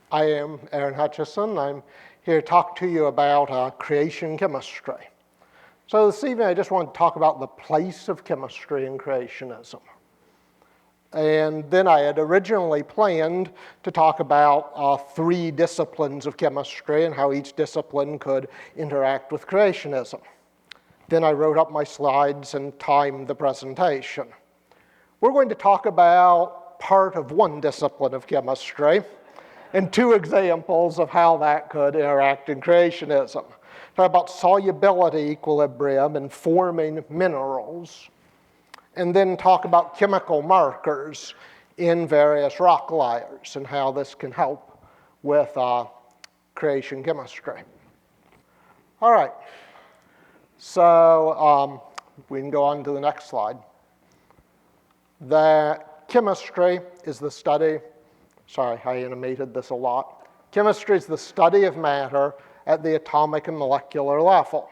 I am Aaron Hutchinson. I'm here to talk to you about creation chemistry. So this evening I just want to talk about the place of chemistry in creationism. And then I had originally planned to talk about three disciplines of chemistry and how each discipline could interact with creationism. Then I wrote up my slides and timed the presentation. We're going to talk about part of one discipline of chemistry and two examples of how that could interact in creationism. Talk about solubility equilibrium and forming minerals, and then talk about chemical markers in various rock layers and how this can help with creation chemistry. All right, so we can go on to the next slide. That chemistry is the study, sorry, I animated this a lot. Chemistry is the study of matter at the atomic and molecular level.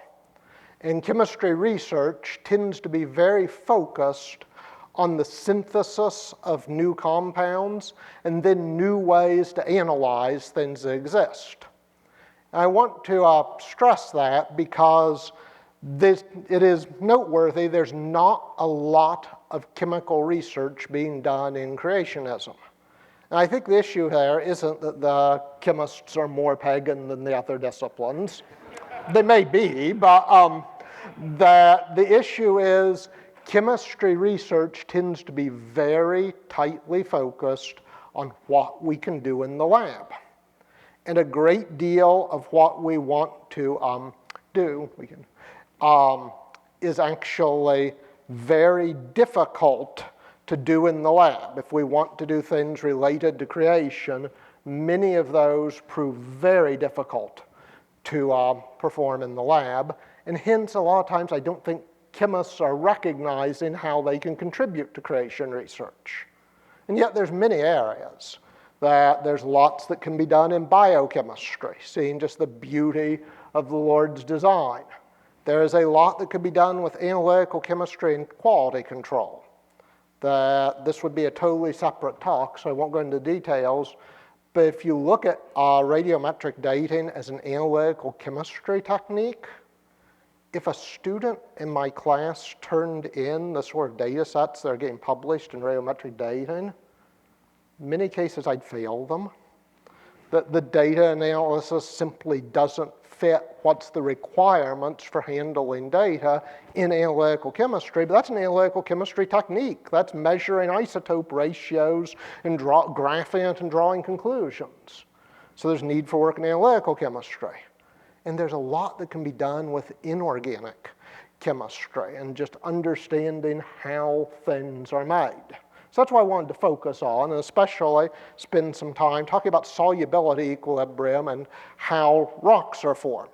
And chemistry research tends to be very focused on the synthesis of new compounds and then new ways to analyze things that exist. I want to stress that because it is noteworthy there's not a lot of chemical research being done in creationism. And I think the issue there isn't that the chemists are more pagan than the other disciplines. They may be, but the issue is chemistry research tends to be very tightly focused on what we can do in the lab. And a great deal of what we want to do is actually very difficult to do in the lab. If we want to do things related to creation, many of those prove very difficult to perform in the lab. And hence, a lot of times, I don't think chemists are recognizing how they can contribute to creation research. And yet, there's many areas that there's lots that can be done in biochemistry, seeing just the beauty of the Lord's design. There is a lot that could be done with analytical chemistry and quality control. This would be a totally separate talk, so I won't go into details. But if you look at radiometric dating as an analytical chemistry technique, if a student in my class turned in the sort of data sets that are getting published in radiometric dating, in many cases I'd fail them. The data analysis simply doesn't fit what's the requirements for handling data in analytical chemistry, but that's an analytical chemistry technique. That's measuring isotope ratios and graphing it and drawing conclusions. So there's need for work in analytical chemistry. And there's a lot that can be done with inorganic chemistry and just understanding how things are made. So that's what I wanted to focus on, and especially spend some time talking about solubility equilibrium and how rocks are formed.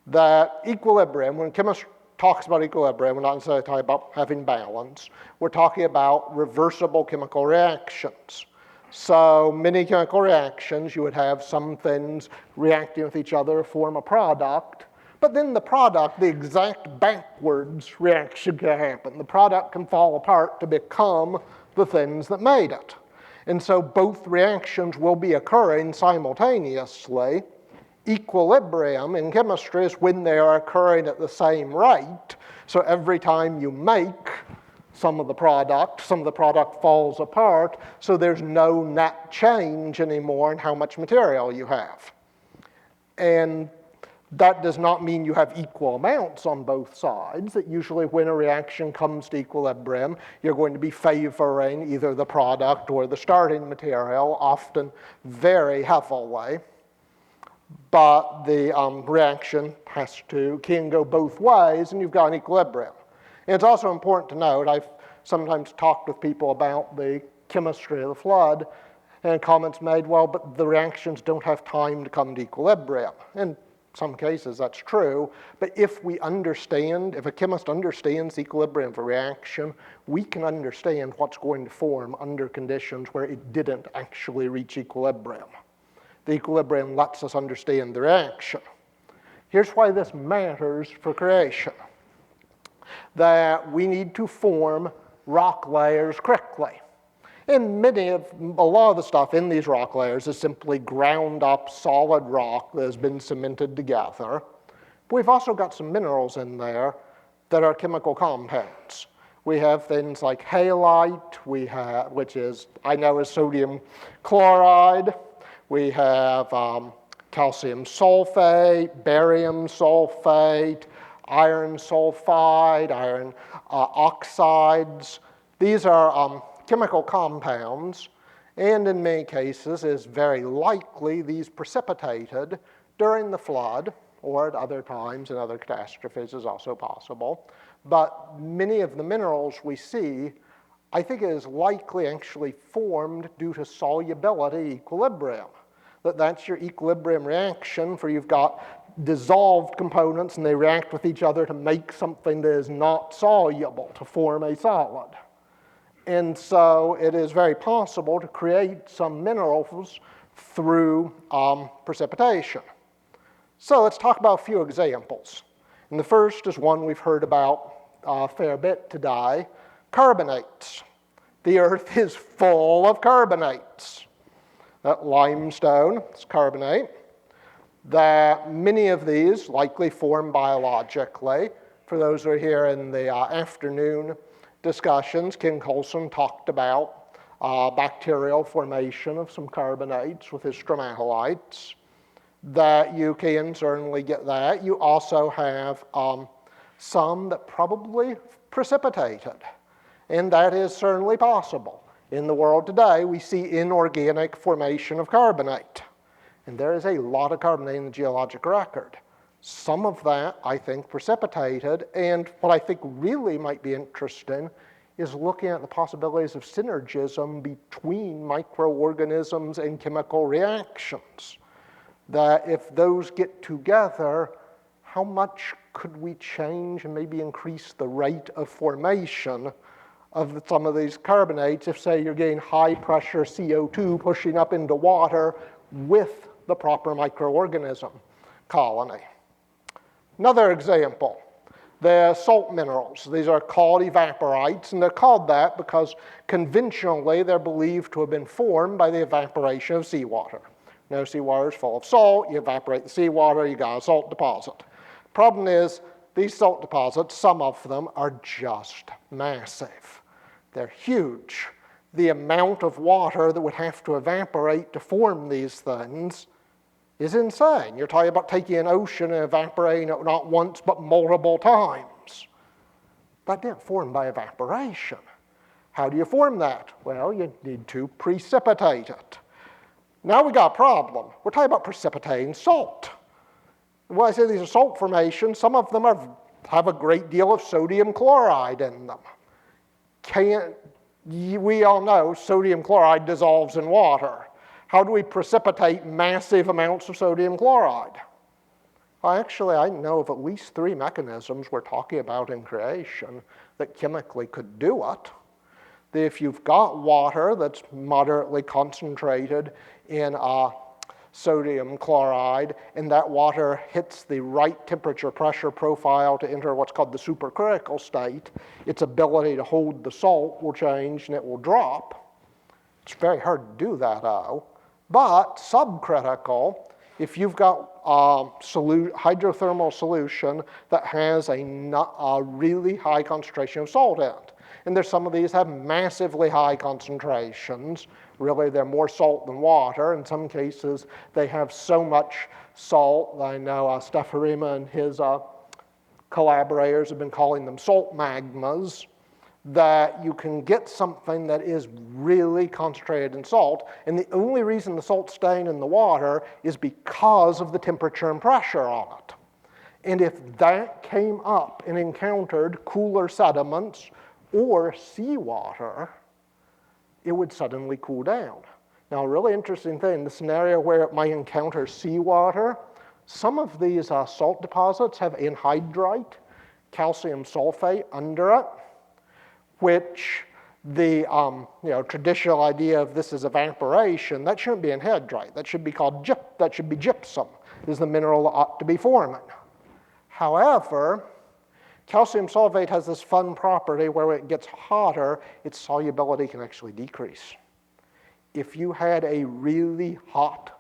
That equilibrium, when chemistry talks about equilibrium, we're not necessarily talking about having balance. We're talking about reversible chemical reactions. So many chemical reactions, you would have some things reacting with each other to form a product, but then the product, the exact backwards reaction can happen. The product can fall apart to become the things that made it. And so both reactions will be occurring simultaneously. Equilibrium in chemistry is when they are occurring at the same rate. So every time you make some of the product falls apart, so there's no net change anymore in how much material you have. And that does not mean you have equal amounts on both sides. That usually when a reaction comes to equilibrium, you're going to be favoring either the product or the starting material, often very heavily. But the reaction can go both ways, and you've got an equilibrium. And it's also important to note, I've sometimes talked with people about the chemistry of the flood, and comments made, well, but the reactions don't have time to come to equilibrium. And some cases that's true, but if a chemist understands the equilibrium of a reaction, we can understand what's going to form under conditions where it didn't actually reach equilibrium. The equilibrium lets us understand the reaction. Here's why this matters for creation. That we need to form rock layers quickly. And a lot of the stuff in these rock layers is simply ground up solid rock that has been cemented together. But we've also got some minerals in there that are chemical compounds. We have things like halite, which is, I know, is sodium chloride. We have calcium sulfate, barium sulfate, iron sulfide, iron oxides. These are chemical compounds, and in many cases, it's very likely these precipitated during the flood, or at other times in other catastrophes is also possible. But many of the minerals we see, I think it is likely actually formed due to solubility equilibrium. That's your equilibrium reaction for you've got dissolved components and they react with each other to make something that is not soluble, to form a solid. And so it is very possible to create some minerals through precipitation. So let's talk about a few examples. And the first is one we've heard about a fair bit today, carbonates. The earth is full of carbonates. That limestone is carbonate. That many of these likely form biologically. For those who are here in the afternoon discussions, King Coulson talked about bacterial formation of some carbonates with his stromatolites. That you can certainly get that. You also have some that probably precipitated, and that is certainly possible. In the world today, we see inorganic formation of carbonate, and there is a lot of carbonate in the geologic record. Some of that, I think, precipitated, and what I think really might be interesting is looking at the possibilities of synergism between microorganisms and chemical reactions. That if those get together, how much could we change and maybe increase the rate of formation of some of these carbonates if, say, you're getting high pressure CO2 pushing up into water with the proper microorganism colony. Another example, the salt minerals. These are called evaporites, and they're called that because conventionally they're believed to have been formed by the evaporation of seawater. No, seawater is full of salt. You evaporate the seawater, you got a salt deposit. Problem is, these salt deposits, some of them are just massive. They're huge. The amount of water that would have to evaporate to form these things is insane. You're talking about taking an ocean and evaporating it not once but multiple times. That didn't form by evaporation. How do you form that? Well, you need to precipitate it. Now we got a problem. We're talking about precipitating salt. When I say these are salt formations, some of them have a great deal of sodium chloride in them. We all know sodium chloride dissolves in water. How do we precipitate massive amounts of sodium chloride? Well, actually, I know of at least 3 mechanisms we're talking about in creation that chemically could do it. If you've got water that's moderately concentrated in sodium chloride, and that water hits the right temperature pressure profile to enter what's called the supercritical state, its ability to hold the salt will change and it will drop. It's very hard to do that, but subcritical, if you've got hydrothermal solution that has a really high concentration of salt in it, and there's some of these have massively high concentrations. Really, they're more salt than water. In some cases, they have so much salt. I know Stefarima and his collaborators have been calling them salt magmas, that you can get something that is really concentrated in salt. And the only reason the salt's staying in the water is because of the temperature and pressure on it. And if that came up and encountered cooler sediments or seawater, it would suddenly cool down. Now, a really interesting thing, the scenario where it might encounter seawater, some of these salt deposits have anhydrite, calcium sulfate under it, which the traditional idea of this is evaporation, that shouldn't be anhydrite. That should be called gypsum, is the mineral that ought to be forming. However, calcium sulfate has this fun property where when it gets hotter, its solubility can actually decrease. if you had a really hot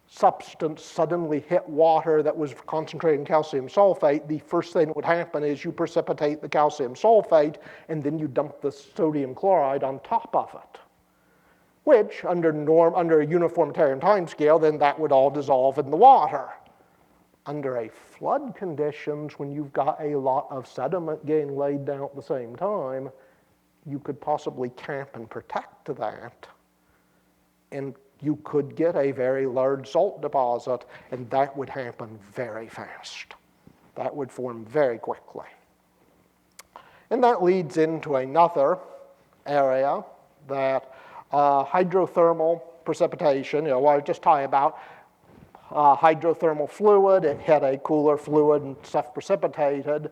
substance suddenly hit water that was concentrating calcium sulfate, the first thing that would happen is you precipitate the calcium sulfate and then you dump the sodium chloride on top of it, which under a uniformitarian timescale, then that would all dissolve in the water. Under a flood conditions, when you've got a lot of sediment getting laid down at the same time, you could possibly cap and protect that, and you could get a very large salt deposit, and that would happen very fast. That would form very quickly. And that leads into another area that hydrothermal precipitation, what I just talked about, hydrothermal fluid, it had a cooler fluid and stuff precipitated.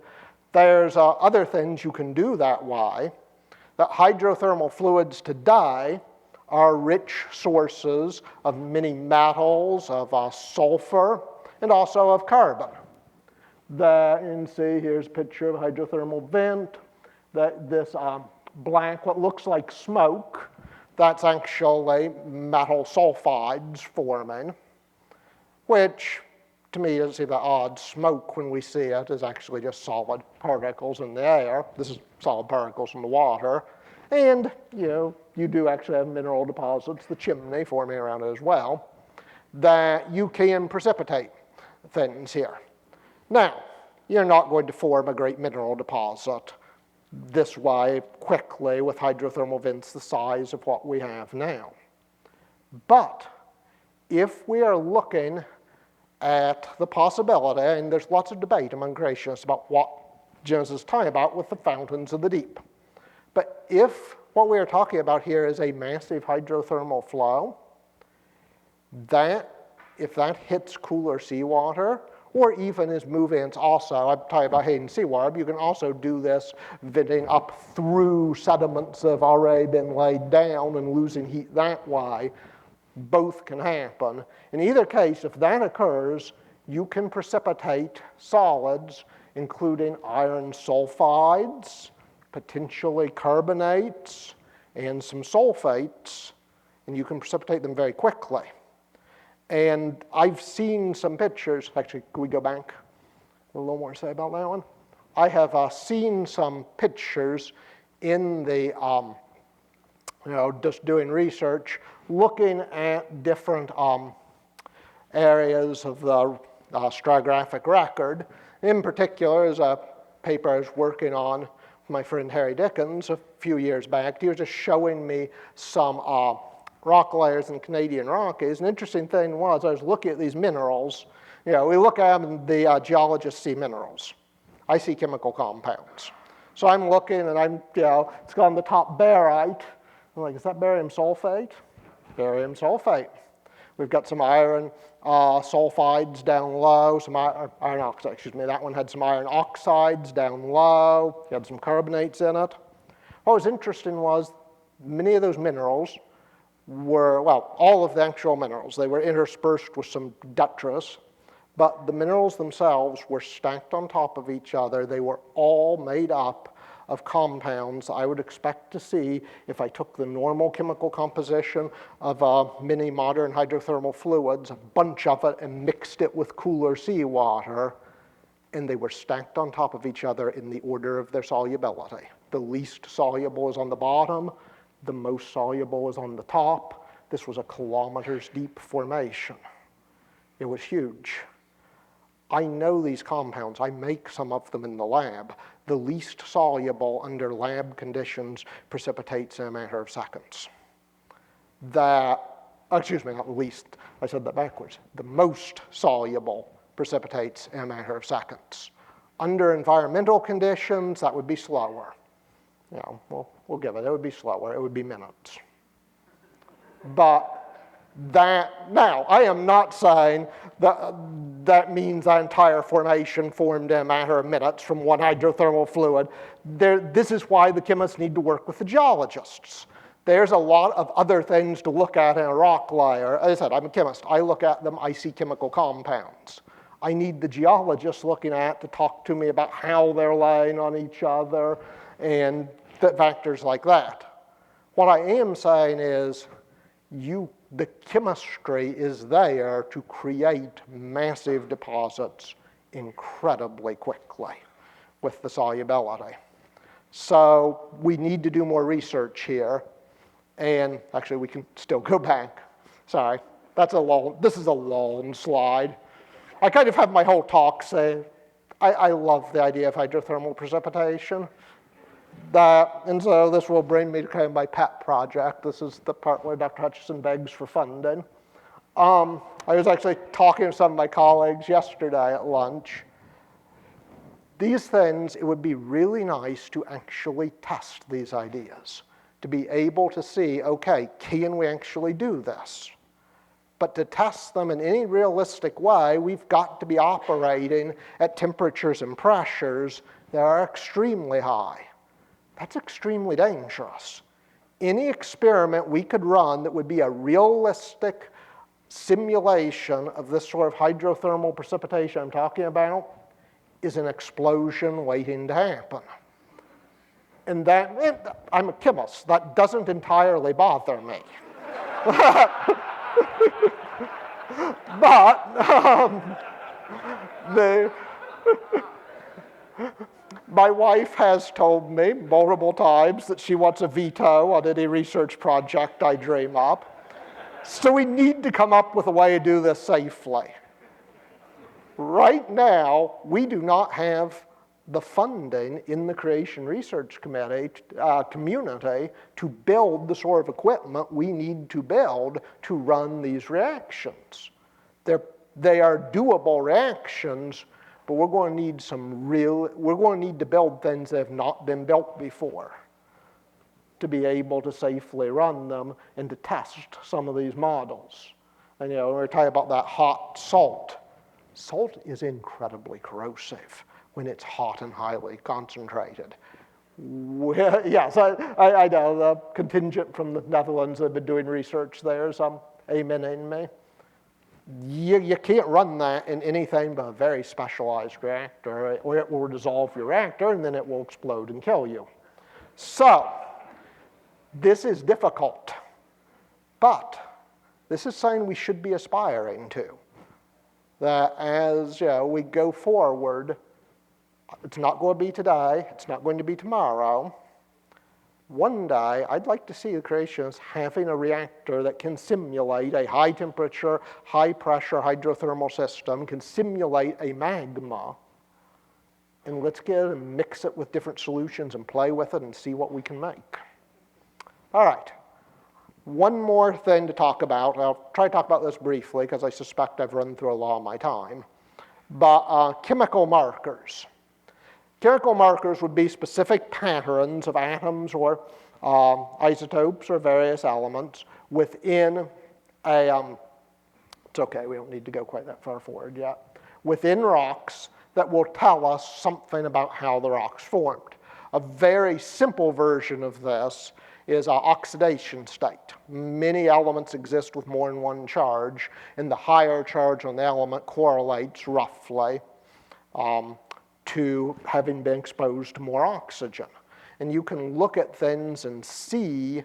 There's other things you can do that way. That hydrothermal fluids today are rich sources of many metals, of sulfur, and also of carbon. That, you can see here's a picture of a hydrothermal vent. That this black, what looks like smoke, that's actually metal sulfides forming, which to me doesn't seem that odd. Smoke, when we see it, is actually just solid particles in the air. This is solid particles in the water. And you do actually have mineral deposits, the chimney forming around it as well, that you can precipitate things here. Now, you're not going to form a great mineral deposit this way quickly with hydrothermal vents the size of what we have now. But if we are looking at the possibility, and there's lots of debate among creationists about what Genesis is talking about with the fountains of the deep. But if what we are talking about here is a massive hydrothermal flow, if that hits cooler seawater, or even as move-ins also, I'm talking about Hayden seawater, but you can also do this venting up through sediments that have already been laid down and losing heat that way. Both can happen. In either case, if that occurs, you can precipitate solids, including iron sulfides, potentially carbonates, and some sulfates, and you can precipitate them very quickly. And I've seen some pictures. Actually, could we go back? A little more to say about that one. I have seen some pictures in the, just doing research, looking at different areas of the stratigraphic record. In particular, is a paper I was working on with my friend Harry Dickens a few years back. He was just showing me some rock layers in Canadian Rockies. An interesting thing was I was looking at these minerals. We look at them, the geologists see minerals. I see chemical compounds. So I'm looking and it's on the top barite. I'm like, is that barium sulfate? Barium sulfate. We've got some iron sulfides down low, some iron oxide, that one had some iron oxides down low. It had some carbonates in it. What was interesting was many of those minerals were, all of the actual minerals, they were interspersed with some detritus, but the minerals themselves were stacked on top of each other. They were all made up of compounds I would expect to see if I took the normal chemical composition of many modern hydrothermal fluids, a bunch of it, and mixed it with cooler seawater, and they were stacked on top of each other in the order of their solubility. The least soluble is on the bottom, the most soluble is on the top. This was a kilometers deep formation. It was huge. I know these compounds. I make some of them in the lab. The least soluble under lab conditions precipitates in a matter of seconds. Not the least, I said that backwards. The most soluble precipitates in a matter of seconds. Under environmental conditions, that would be slower. We'll give it. It would be slower. It would be minutes. But now, I am not saying that means the entire formation formed in a matter of minutes from one hydrothermal fluid. This is why the chemists need to work with the geologists. There's a lot of other things to look at in a rock layer. As I said, I'm a chemist. I look at them, I see chemical compounds. I need the geologists looking at to talk to me about how they're laying on each other and factors like that. What I am saying is, the chemistry is there to create massive deposits incredibly quickly with the solubility. So we need to do more research here. And actually, we can still go back. Sorry, this is a long slide. I kind of have my whole talk say, I love the idea of hydrothermal precipitation. And so this will bring me to kind of my pet project. This is the part where Dr. Hutchinson begs for funding. I was actually talking to some of my colleagues yesterday at lunch. These things, it would be really nice to actually test these ideas, to be able to see, okay, can we actually do this? But to test them in any realistic way, we've got to be operating at temperatures and pressures that are extremely high. That's extremely dangerous. Any experiment we could run that would be a realistic simulation of this sort of hydrothermal precipitation I'm talking about is an explosion waiting to happen. And that, I'm a chemist, that doesn't entirely bother me. But my wife has told me multiple times that she wants a veto on any research project I dream up. So we need to come up with a way to do this safely. Right now, we do not have the funding in the Creation Research community to build the sort of equipment we need to build to run these reactions. They are doable reactions, but we're going to need we're going to need to build things that have not been built before to be able to safely run them and to test some of these models. And we're talking about that hot salt. Salt is incredibly corrosive when it's hot and highly concentrated. Yes, I know the contingent from the Netherlands that have been doing research there is amening me. You can't run that in anything but a very specialized reactor, or it will dissolve your reactor and then it will explode and kill you. So, this is difficult, but this is something we should be aspiring to. That as we go forward, it's not going to be today, it's not going to be tomorrow. One day, I'd like to see the creationists having a reactor that can simulate a high temperature, high pressure hydrothermal system, can simulate a magma, and let's get it and mix it with different solutions and play with it and see what we can make. All right. One more thing to talk about. I'll try to talk about this briefly because I suspect I've run through a lot of my time. But chemical markers. Chemical markers would be specific patterns of atoms or isotopes or various elements within a, it's okay, we don't need to go quite that far forward yet, within rocks that will tell us something about how the rocks formed. A very simple version of this is an oxidation state. Many elements exist with more than one charge, and the higher charge on the element correlates roughly to having been exposed to more oxygen. And you can look at things and see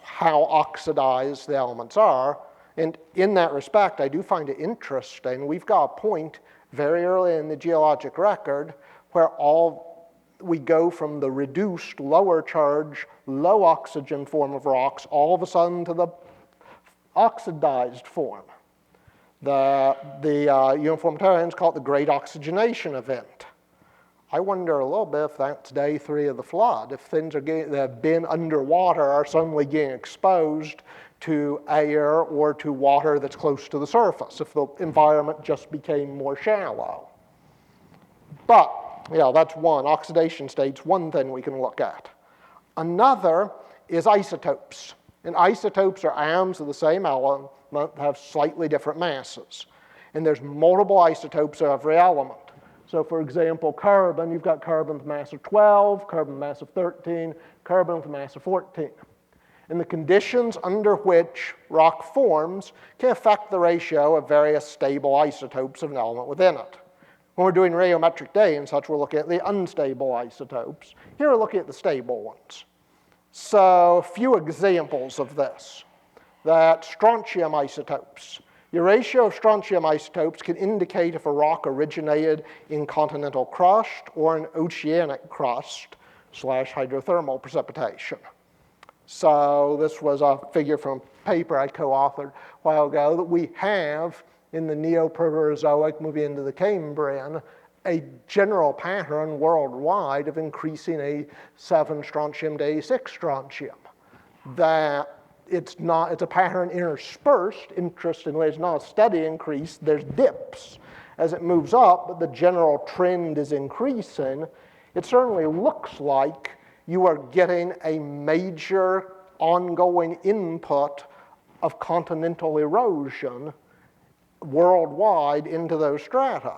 how oxidized the elements are. And in that respect, I do find it interesting. We've got a point very early in the geologic record where we go from the reduced, lower charge, low oxygen form of rocks all of a sudden to the oxidized form. The uniformitarians call it the great oxygenation event. I wonder a little bit if that's day 3 of the flood, if things that have been underwater are suddenly getting exposed to air or to water that's close to the surface, if the environment just became more shallow. But that's one. Oxidation state's one thing we can look at. Another is isotopes. And isotopes are atoms of the same element that have slightly different masses. And there's multiple isotopes of every element. So for example, carbon, you've got carbon with a mass of 12, carbon with a mass of 13, carbon with a mass of 14. And the conditions under which rock forms can affect the ratio of various stable isotopes of an element within it. When we're doing radiometric dating and such, we're looking at the unstable isotopes. Here we're looking at the stable ones. So a few examples of this. that strontium isotopes, your ratio of strontium isotopes can indicate if a rock originated in continental crust or an oceanic crust / hydrothermal precipitation. So this was a figure from a paper I co-authored a while ago, that we have in the Neoproterozoic moving into the Cambrian a general pattern worldwide of increasing A7 strontium to A6 strontium. That it's a pattern interspersed, interestingly, it's not a steady increase, there's dips as it moves up, but the general trend is increasing. It certainly looks like you are getting a major ongoing input of continental erosion worldwide into those strata.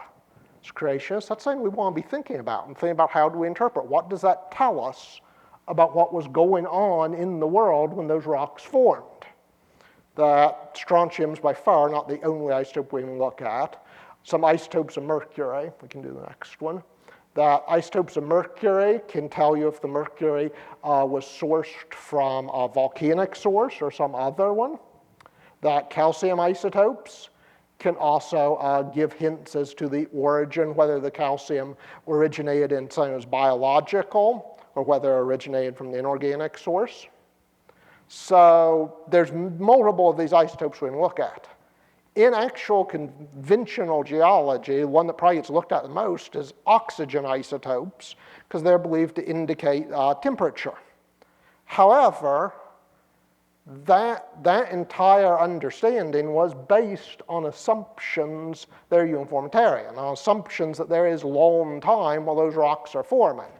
As creationists, that's something we want to be thinking about and thinking about how do we interpret. What does that tell us about what was going on in the world when those rocks formed? That strontium's by far not the only isotope we can look at. Some isotopes of mercury, we can do the next one. That isotopes of mercury can tell you if the mercury was sourced from a volcanic source or some other one. That calcium isotopes can also give hints as to the origin, whether the calcium originated in something as biological or whether it originated from the inorganic source. So there's multiple of these isotopes we can look at. In actual conventional geology, the one that probably gets looked at the most is oxygen isotopes, because they're believed to indicate temperature. However, that entire understanding was based on assumptions that are uniformitarian, on assumptions that there is long time while those rocks are forming.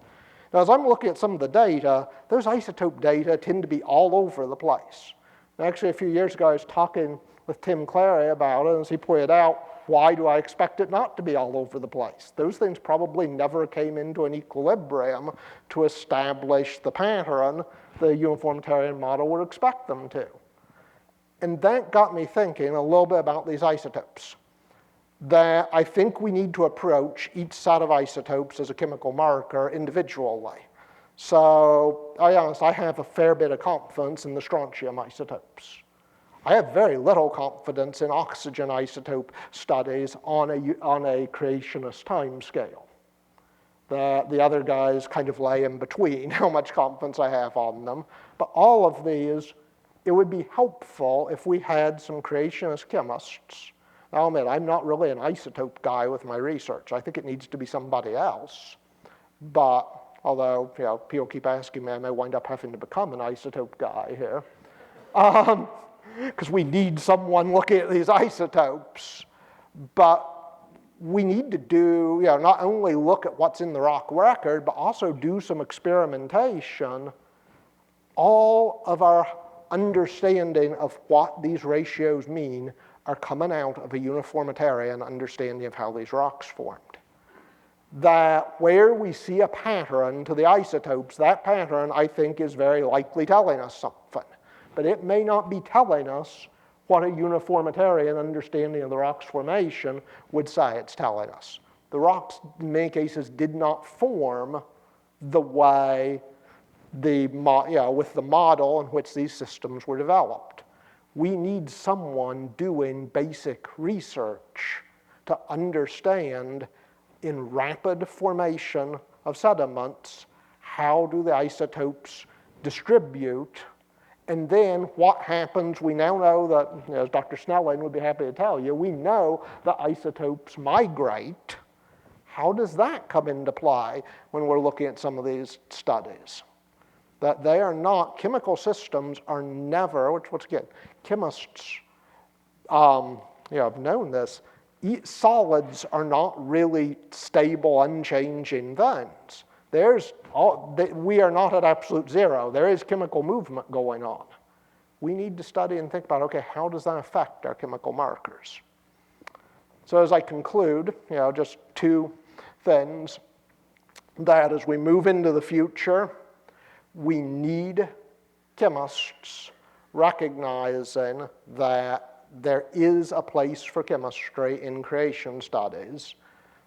Now, as I'm looking at some of the data, those isotope data tend to be all over the place. And actually, a few years ago, I was talking with Tim Clary about it, and as he pointed out, why do I expect it not to be all over the place? Those things probably never came into an equilibrium to establish the pattern the uniformitarian model would expect them to. And that got me thinking a little bit about these isotopes. That I think we need to approach each set of isotopes as a chemical marker individually. So, I'll be honest, I have a fair bit of confidence in the strontium isotopes. I have very little confidence in oxygen isotope studies on a creationist time scale. The other guys kind of lay in between how much confidence I have on them. But all of these, it would be helpful if we had some creationist chemists. Now, I'll admit, I'm not really an isotope guy with my research. I think it needs to be somebody else. But although people keep asking me, I may wind up having to become an isotope guy here. Because we need someone looking at these isotopes. But we need to do, not only look at what's in the rock record, but also do some experimentation. All of our understanding of what these ratios mean are coming out of a uniformitarian understanding of how these rocks formed. That where we see a pattern to the isotopes, that pattern, I think, is very likely telling us something. But it may not be telling us what a uniformitarian understanding of the rock's formation would say it's telling us. The rocks, in many cases, did not form the way with the model in which these systems were developed. We need someone doing basic research to understand in rapid formation of sediments, how do the isotopes distribute. And then what happens, we now know that, as Dr. Snelling would be happy to tell you, we know that isotopes migrate. How does that come into play when we're looking at some of these studies? That they are not, chemical systems are never, which again, chemists have known this, solids are not really stable, unchanging things. We are not at absolute zero. There is chemical movement going on. We need to study and think about, okay, how does that affect our chemical markers? So as I conclude, just two things, that as we move into the future, we need chemists recognizing that there is a place for chemistry in creation studies.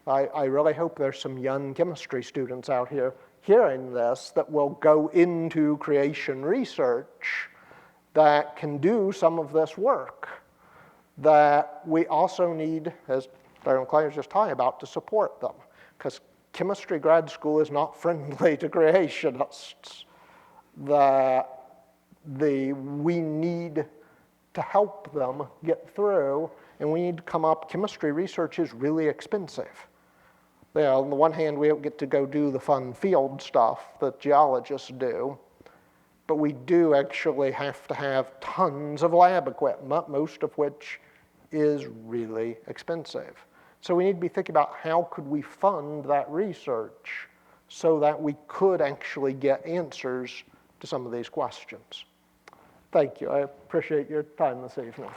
I really hope there's some young chemistry students out here hearing this that will go into creation research that can do some of this work that we also need, as Dr. McClain was just talking about, to support them. Because chemistry grad school is not friendly to creationists. We need to help them get through, and we need to come up. Chemistry research is really expensive. On the one hand, we don't get to go do the fun field stuff that geologists do, but we do actually have to have tons of lab equipment, most of which is really expensive. So we need to be thinking about how could we fund that research so that we could actually get answers to some of these questions. Thank you. I appreciate your time this evening.